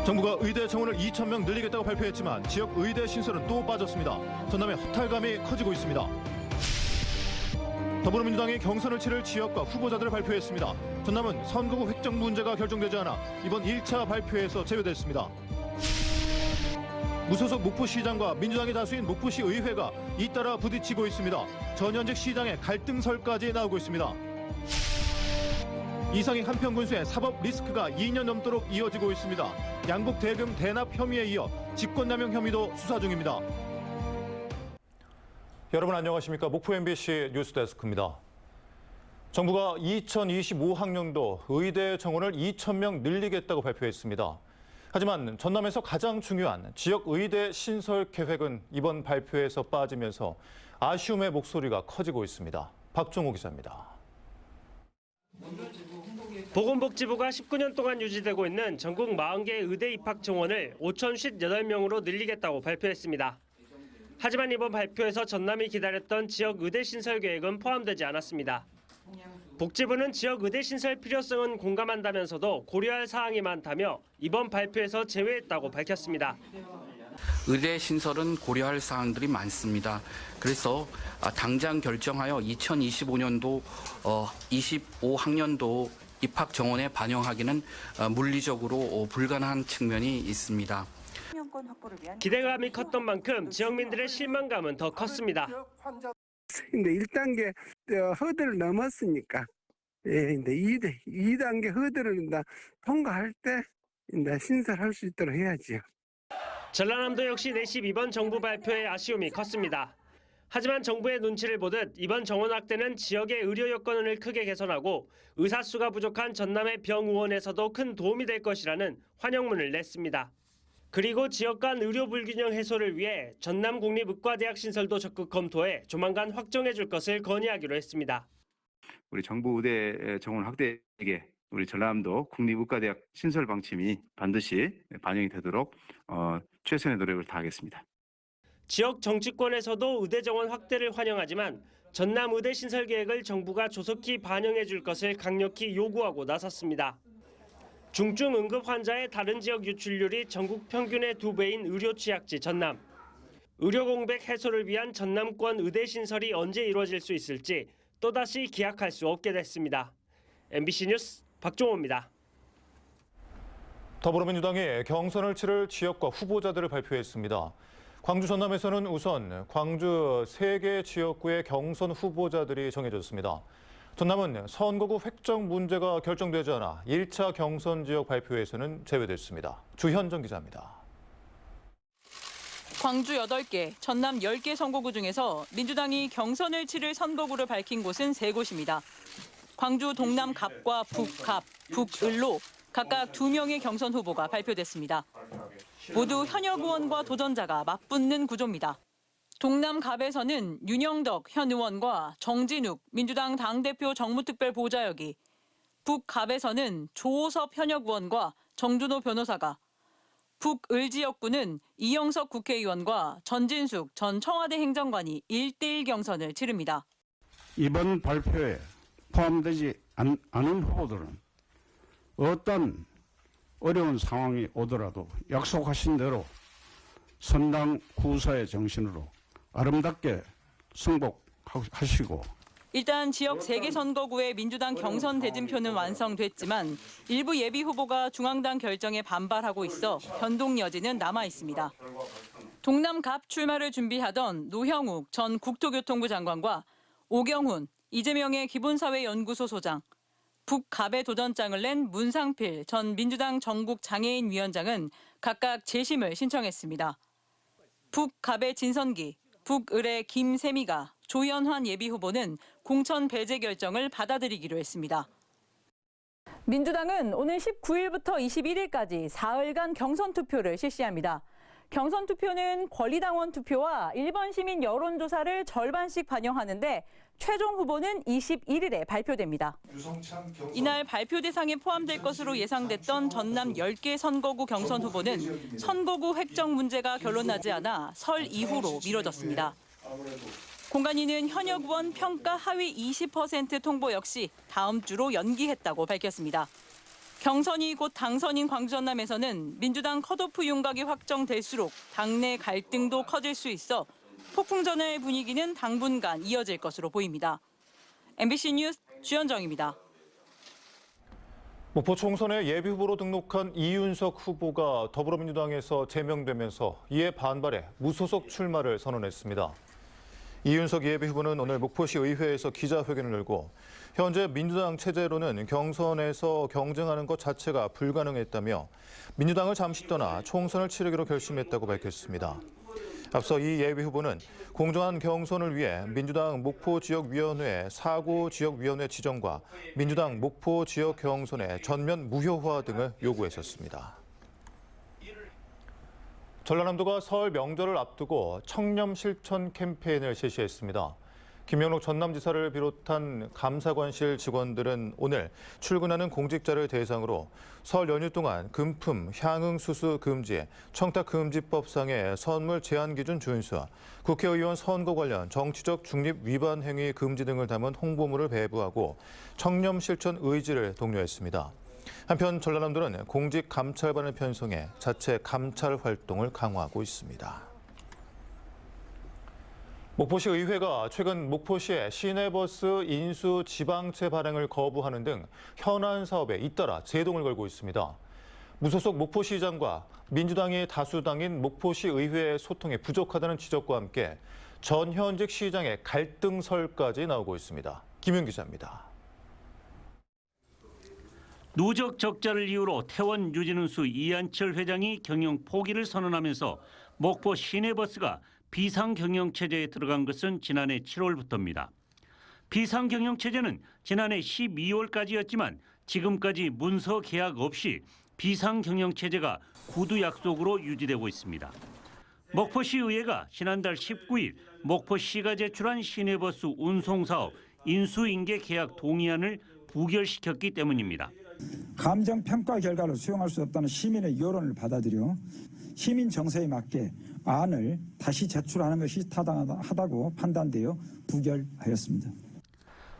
정부가 의대 정원을 2,000명 늘리겠다고 발표했지만 지역 의대 신설은 또 빠졌습니다. 전남의 허탈감이 커지고 있습니다. 더불어민주당이 경선을 치를 지역과 후보자들을 발표했습니다. 전남은 선거구 획정 문제가 결정되지 않아 이번 1차 발표에서 제외됐습니다. 무소속 목포시장과 민주당이 다수인 목포시 의회가 잇따라 부딪히고 있습니다. 전현직 시장의 갈등설까지 나오고 있습니다. 이상희 한평군수의 사법 리스크가 2년 넘도록 이어지고 있습니다. 양국 대금 대납 혐의에 이어 직권남용 혐의도 수사 중입니다. 여러분 안녕하십니까? 목포 MBC 뉴스데스크입니다. 정부가 2025학년도 의대 정원을 2,000명 늘리겠다고 발표했습니다. 하지만 전남에서 가장 중요한 지역 의대 신설 계획은 이번 발표에서 빠지면서 아쉬움의 목소리가 커지고 있습니다. 박종호 기자입니다. 보건복지부가 19년 동안 유지되고 있는 전국 40개 의대 입학 정원을 5,058명으로 늘리겠다고 발표했습니다. 하지만 이번 발표에서 전남이 기다렸던 지역 의대 신설 계획은 포함되지 않았습니다. 복지부는 지역 의대 신설 필요성은 공감한다면서도 고려할 사항이 많다며 이번 발표에서 제외했다고 밝혔습니다. 의대 신설은 고려할 사항들이 많습니다. 그래서 당장 결정하여 2025년도 25학년도 입학 정원에 반영하기는 물리적으로 불가능한 측면이 있습니다. 기대감이 컸던 만큼 지역민들의 실망감은 더 컸습니다. 근데 1단계 허들을 넘었으니까 이제 2단계 허들을 통과할 때 이제 신설할 수 있도록 해야지요. 전라남도 역시 내심 이번 정부 발표에 아쉬움이 컸습니다. 하지만 정부의 눈치를 보듯 이번 정원 확대는 지역의 의료 여건을 크게 개선하고 의사수가 부족한 전남의 병의원에서도 큰 도움이 될 것이라는 환영문을 냈습니다. 그리고 지역 간 의료 불균형 해소를 위해 전남 국립의과대학 신설도 적극 검토해 조만간 확정해 줄 것을 건의하기로 했습니다. 우리 정부 의대 정원 확대에 우리 전라남도 국립의과대학 신설 방침이 반드시 반영이 되도록 최선의 노력을 다하겠습니다. 지역 정치권에서도 의대 정원 확대를 환영하지만 전남 의대 신설 계획을 정부가 조속히 반영해 줄 것을 강력히 요구하고 나섰습니다. 중증 응급 환자의 다른 지역 유출률이 전국 평균의 2배인 의료 취약지 전남. 의료 공백 해소를 위한 전남권 의대 신설이 언제 이루어질 수 있을지 또다시 기약할 수 없게 됐습니다. MBC 뉴스 박종호입니다. 더불어민주당이 경선을 치를 지역과 후보자들을 발표했습니다. 광주 전남에서는 우선 광주 3개 지역구의 경선 후보자들이 정해졌습니다. 전남은 선거구 획정 문제가 결정되지 않아 1차 경선 지역 발표에서는 제외됐습니다. 주현정 기자입니다. 광주 8개, 전남 10개 선거구 중에서 민주당이 경선을 치를 선거구를 밝힌 곳은 3곳입니다. 광주 동남갑과 북갑, 북을로 각각 2명의 경선 후보가 발표됐습니다. 모두 현역 의원과 도전자가 맞붙는 구조입니다. 동남갑에서는 윤영덕 현 의원과 정진욱 민주당 당대표 정무특별 보좌역이, 북갑에서는 조호섭 현역 의원과 정준호 변호사가, 북을 지역구는 이영석 국회의원과 전진숙 전 청와대 행정관이 1대1 경선을 치릅니다. 이번 발표에 포함되지 않은 후보들은 어떤 어려운 상황이 오더라도 약속하신 대로 선당 후사의 정신으로 아름답게 승복하시고. 일단 지역 3개 선거구의 민주당 경선 대진표는 완성됐지만 일부 예비 후보가 중앙당 결정에 반발하고 있어 변동 여지는 남아 있습니다. 동남갑 출마를 준비하던 노형욱 전 국토교통부 장관과 오경훈, 이재명의 기본사회연구소 소장, 북갑의 도전장을 낸 문상필 전 민주당 전국장애인위원장은 각각 재심을 신청했습니다. 북갑의 진선기, 북을의 김세미가, 조연환 예비후보는 공천 배제 결정을 받아들이기로 했습니다. 민주당은 오늘 19일부터 21일까지 사흘간 경선 투표를 실시합니다. 경선 투표는 권리당원 투표와 일반 시민 여론조사를 절반씩 반영하는데 최종 후보는 21일에 발표됩니다. 이날 발표 대상에 포함될 것으로 예상됐던 전남 10개 선거구 경선 후보는 선거구 획정 문제가 결론나지 않아 설 이후로 미뤄졌습니다. 공관위는 현역 의원 평가 하위 20% 통보 역시 다음 주로 연기했다고 밝혔습니다. 경선이 곧 당선인 광주 전남에서는 민주당 컷오프 윤곽이 확정될수록 당내 갈등도 커질 수 있어 폭풍전야의 분위기는 당분간 이어질 것으로 보입니다. MBC 뉴스 주현정입니다. 목포 총선에 예비후보로 등록한 이윤석 후보가 더불어민주당에서 제명되면서 이에 반발해 무소속 출마를 선언했습니다. 이윤석 예비후보는 오늘 목포시 의회에서 기자회견을 열고 현재 민주당 체제로는 경선에서 경쟁하는 것 자체가 불가능했다며 민주당을 잠시 떠나 총선을 치르기로 결심했다고 밝혔습니다. 앞서 이 예비후보는 공정한 경선을 위해 민주당 목포지역위원회 사고지역위원회 지정과 민주당 목포지역 경선의 전면 무효화 등을 요구했었습니다. 전라남도가 설 명절을 앞두고 청렴 실천 캠페인을 실시했습니다. 김영록 전남지사를 비롯한 감사관실 직원들은 오늘 출근하는 공직자를 대상으로 설 연휴 동안 금품, 향응 수수 금지, 청탁금지법상의 선물 제한 기준 준수, 국회의원 선거 관련 정치적 중립 위반 행위 금지 등을 담은 홍보물을 배부하고 청렴 실천 의지를 독려했습니다. 한편 전라남도는 공직 감찰반을 편성해 자체 감찰 활동을 강화하고 있습니다. 목포시 의회가 최근 목포시의 시내버스 인수 지방채 발행을 거부하는 등 현안 사업에 잇따라 제동을 걸고 있습니다. 무소속 목포시장과 민주당이 다수당인 목포시 의회의 소통이 부족하다는 지적과 함께 전현직 시장의 갈등설까지 나오고 있습니다. 김윤 기자입니다. 누적 적자를 이유로 퇴원 유진운수 이한철 회장이 경영 포기를 선언하면서 목포 시내버스가 비상경영체제에 들어간 것은 지난해 7월부터입니다. 비상경영체제는 지난해 12월까지였지만 지금까지 문서 계약 없이 비상경영체제가 구두 약속으로 유지되고 있습니다. 목포시 의회가 지난달 19일 목포시가 제출한 시내버스 운송사업 인수인계 계약 동의안을 부결시켰기 때문입니다. 감정평가 결과를 수용할 수 없다는 시민의 여론을 받아들여 시민 정서에 맞게 안을 다시 제출하는 것이 타당하다고 판단되어 부결하였습니다.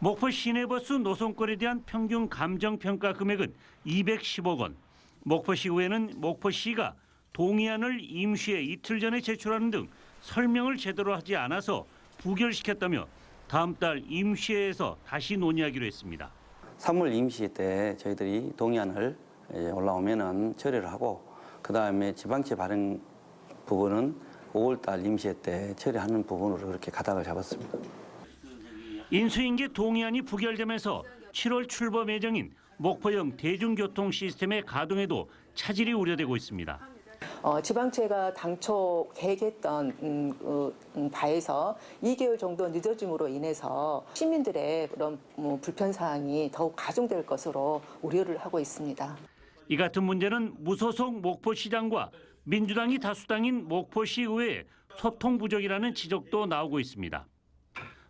목포 시내버스 노선권에 대한 평균 감정평가 금액은 210억 원. 목포시의회는 목포시가 동의안을 임시에 이틀 전에 제출하는 등 설명을 제대로 하지 않아서 부결시켰다며 다음 달 임시회에서 다시 논의하기로 했습니다. 3월 임시 때 저희들이 동의안을 올라오면은 처리를 하고 그다음에 지방채 발행 부분은 5월 달 임시회 때 처리하는 부분으로 그렇게 가닥을 잡았습니다. 인수인계 동의안이 부결되면서 7월 출범 예정인 목포형 대중교통 시스템의 가동에도 차질이 우려되고 있습니다. 지방채가 당초 계획했던 바에서 2개월 정도 늦어짐으로 인해서 시민들의 그런 불편 사항이 더욱 가중될 것으로 우려를 하고 있습니다. 이 같은 문제는 무소속 목포시장과 민주당이 다수당인 목포시의회의 소통 부족이라는 지적도 나오고 있습니다.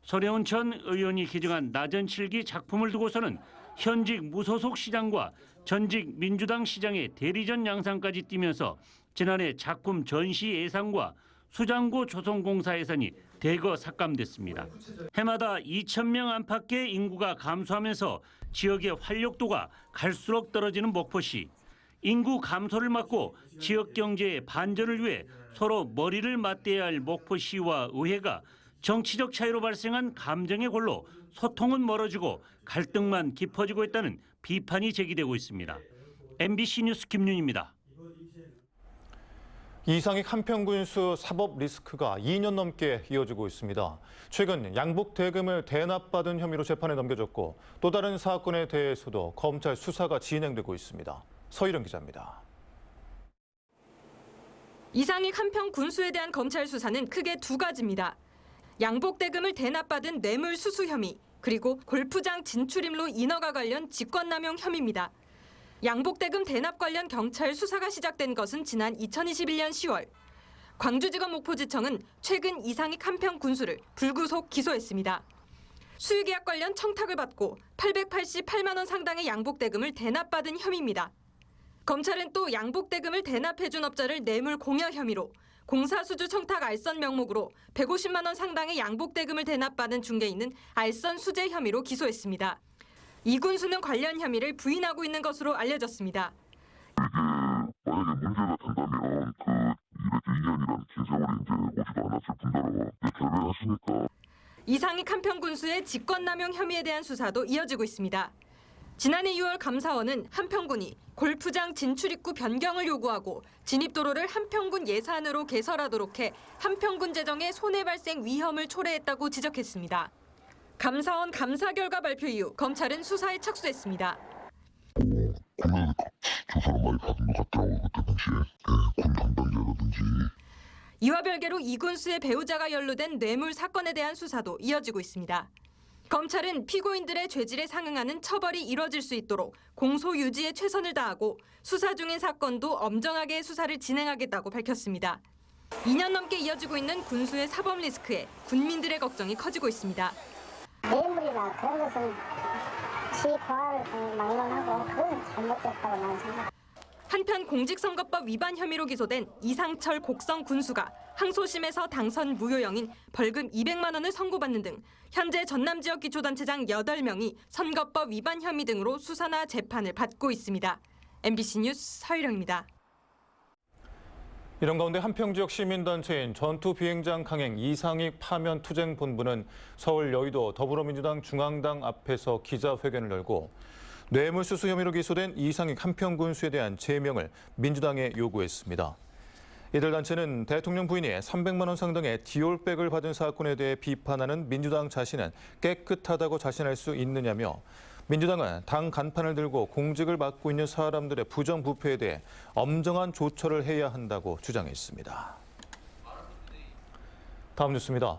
서려운 전 의원이 기증한 낮은 칠기 작품을 두고서는 현직 무소속 시장과 전직 민주당 시장의 대리전 양상까지 띠면서 지난해 작품 전시 예산과 수장고 조성공사 예산이 대거 삭감됐습니다. 해마다 2,000명 안팎의 인구가 감소하면서 지역의 활력도가 갈수록 떨어지는 목포시. 인구 감소를 막고 지역 경제의 반전을 위해 서로 머리를 맞대야 할 목포시와 의회가 정치적 차이로 발생한 감정의 골로 소통은 멀어지고 갈등만 깊어지고 있다는 비판이 제기되고 있습니다. MBC 뉴스 김윤입니다. 이상익 한평군수 사법 리스크가 2년 넘게 이어지고 있습니다. 최근 양복 대금을 대납받은 혐의로 재판에 넘겨졌고 또 다른 사건에 대해서도 검찰 수사가 진행되고 있습니다. 서희령 기자입니다. 이상익 한평군수에 대한 검찰 수사는 크게 두 가지입니다. 양복 대금을 대납받은 뇌물 수수 혐의, 그리고 골프장 진출임로 인허가 관련 직권남용 혐의입니다. 양복대금 대납 관련 경찰 수사가 시작된 것은 지난 2021년 10월. 광주지검 목포지청은 최근 이상익 한평 군수를 불구속 기소했습니다. 수의계약 관련 청탁을 받고 888만 원 상당의 양복대금을 대납받은 혐의입니다. 검찰은 또 양복대금을 대납해준 업자를 뇌물 공여 혐의로 공사수주 청탁 알선 명목으로 150만 원 상당의 양복대금을 대납받은 중개인은 알선 수재 혐의로 기소했습니다. 이 군수는 관련 혐의를 부인하고 있는 것으로 알려졌습니다. 만약에 문제가 된다면 그 202년이라는 긴 세월이 이제 오지도 않았을 뿐더러 결백하시니까. 이상익 한평 군수의 직권남용 혐의에 대한 수사도 이어지고 있습니다. 지난해 6월 감사원은 한평군이 골프장 진출입구 변경을 요구하고 진입도로를 한평군 예산으로 개설하도록 해 한평군 재정에 손해 발생 위험을 초래했다고 지적했습니다. 감사원 감사 결과 발표 이후 검찰은 수사에 착수했습니다. 군은 조사를 많이 받은 것 같더라고요. 그때 당시에 군 담당자라든지. 이와 별개로 이 군수의 배우자가 연루된 뇌물 사건에 대한 수사도 이어지고 있습니다. 검찰은 피고인들의 죄질에 상응하는 처벌이 이뤄질 수 있도록 공소 유지에 최선을 다하고 수사 중인 사건도 엄정하게 수사를 진행하겠다고 밝혔습니다. 2년 넘게 이어지고 있는 군수의 사법 리스크에 군민들의 걱정이 커지고 있습니다. 뇌물이나 그런 것은 지과를 막론하고 그건 잘못됐다고 나는 생각합니다. 한편 공직선거법 위반 혐의로 기소된 이상철 곡성 군수가 항소심에서 당선 무효형인 벌금 200만 원을 선고받는 등 현재 전남 지역 기초단체장 8명이 선거법 위반 혐의 등으로 수사나 재판을 받고 있습니다. MBC 뉴스 서희령입니다. 이런 가운데 한평 지역 시민단체인 전투비행장 강행 이상익 파면 투쟁본부는 서울 여의도 더불어민주당 중앙당 앞에서 기자회견을 열고 뇌물수수 혐의로 기소된 이상익 한평 군수에 대한 제명을 민주당에 요구했습니다. 이들 단체는 대통령 부인이 300만 원 상당의 디올백을 받은 사건에 대해 비판하는 민주당 자신은 깨끗하다고 자신할 수 있느냐며 민주당은 당 간판을 들고 공직을 맡고 있는 사람들의 부정부패에 대해 엄정한 조처를 해야 한다고 주장했습니다. 다음 뉴스입니다.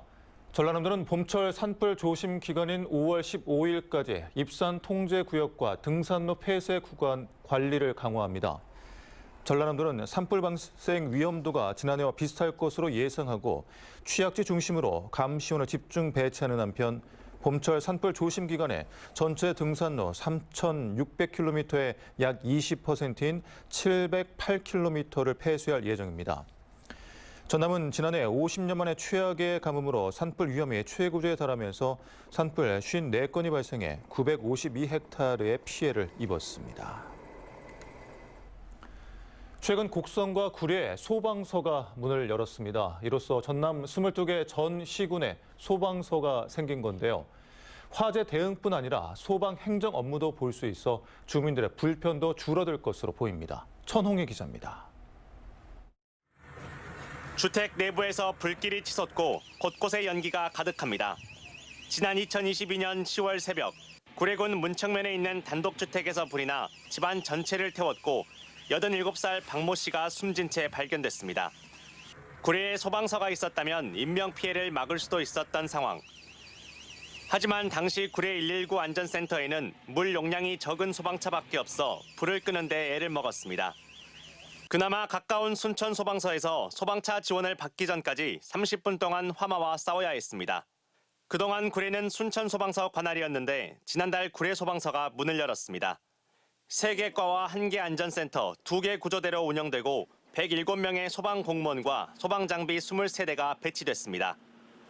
전라남도는 봄철 산불 조심 기간인 5월 15일까지 입산 통제 구역과 등산로 폐쇄 구간 관리를 강화합니다. 전라남도는 산불 발생 위험도가 지난해와 비슷할 것으로 예상하고 취약지 중심으로 감시원을 집중 배치하는 한편 봄철 산불 조심 기간에 전체 등산로 3,600km의 약 20%인 708km를 폐쇄할 예정입니다. 전남은 지난해 50년 만에 최악의 가뭄으로 산불 위험이 최고조에 달하면서 산불 54건이 발생해 952헥타르의 피해를 입었습니다. 최근 곡성과 구례에 소방서가 문을 열었습니다. 이로써 전남 22개 전 시군에 소방서가 생긴 건데요. 화재 대응뿐 아니라 소방 행정 업무도 볼 수 있어 주민들의 불편도 줄어들 것으로 보입니다. 천홍희 기자입니다. 주택 내부에서 불길이 치솟고 곳곳에 연기가 가득합니다. 지난 2022년 10월 새벽 구례군 문청면에 있는 단독주택에서 불이 나 집안 전체를 태웠고 87살 박모 씨가 숨진 채 발견됐습니다. 구례에 소방서가 있었다면 인명피해를 막을 수도 있었던 상황. 하지만 당시 구례 119 안전센터에는 물 용량이 적은 소방차밖에 없어 불을 끄는 데 애를 먹었습니다. 그나마 가까운 순천 소방서에서 소방차 지원을 받기 전까지 30분 동안 화마와 싸워야 했습니다. 그동안 구례는 순천 소방서 관할이었는데 지난달 구례 소방서가 문을 열었습니다. 3개 과와 1개 안전센터, 2개 구조대로 운영되고 107명의 소방 공무원과 소방 장비 23대가 배치됐습니다.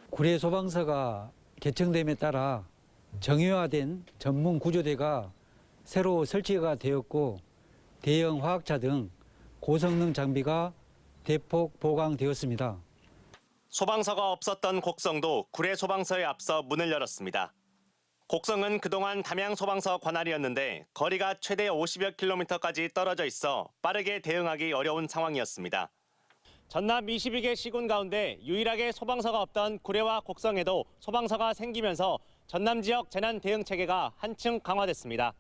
구례 소방서가 개청됨에 따라 정형화된 전문 구조대가 새로 설치가 되었고 대형 화학차 등 고성능 장비가 대폭 보강되었습니다. 소방서가 없었던 곡성도 구례 소방서에 앞서 문을 열었습니다. 곡성은 그동안 담양 소방서 관할이었는데 거리가 최대 50여 킬로미터까지 떨어져 있어 빠르게 대응하기 어려운 상황이었습니다. 전남 22개 시군 가운데 유일하게 소방서가 없던 구례와 곡성에도 소방서가 생기면서 전남 지역 재난 대응 체계가 한층 강화됐습니다.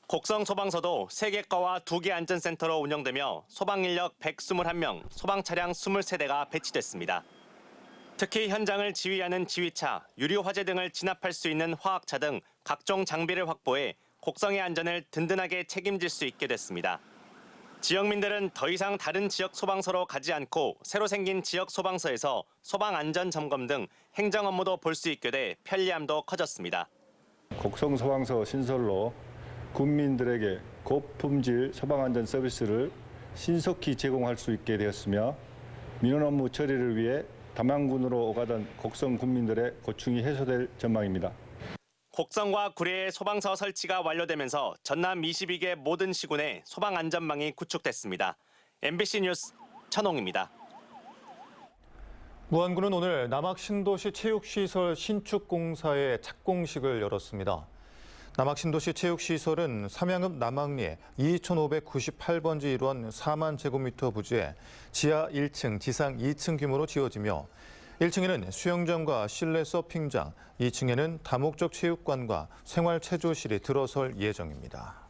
곡성 소방서도 3개 과와 2개 안전센터로 운영되며 소방 인력 121명, 소방 차량 23대가 배치됐습니다. 특히 현장을 지휘하는 지휘차, 유류 화재 등을 진압할 수 있는 화학차 등 각종 장비를 확보해 곡성의 안전을 든든하게 책임질 수 있게 됐습니다. 지역민들은 더 이상 다른 지역 소방서로 가지 않고 새로 생긴 지역 소방서에서 소방 안전 점검 등 행정 업무도 볼 수 있게 돼 편리함도 커졌습니다. 곡성 소방서 신설로 국민들에게 고품질 소방안전 서비스를 신속히 제공할 수 있게 되었으며 민원 업무 처리를 위해 담양군으로 오가던 곡성 군민들의 고충이 해소될 전망입니다. 곡성과 구례의 소방서 설치가 완료되면서 전남 22개 모든 시군에 소방 안전망이 구축됐습니다. MBC 뉴스 천홍입니다. 무안군은 오늘 남학 신도시 체육시설 신축 공사의 착공식을 열었습니다. 남학 신도시 체육시설은 삼양읍 남학리에 2,598번지 일원 4만 제곱미터 부지에 지하 1층, 지상 2층 규모로 지어지며 1층에는 수영장과 실내 서핑장, 2층에는 다목적 체육관과 생활체조실이 들어설 예정입니다.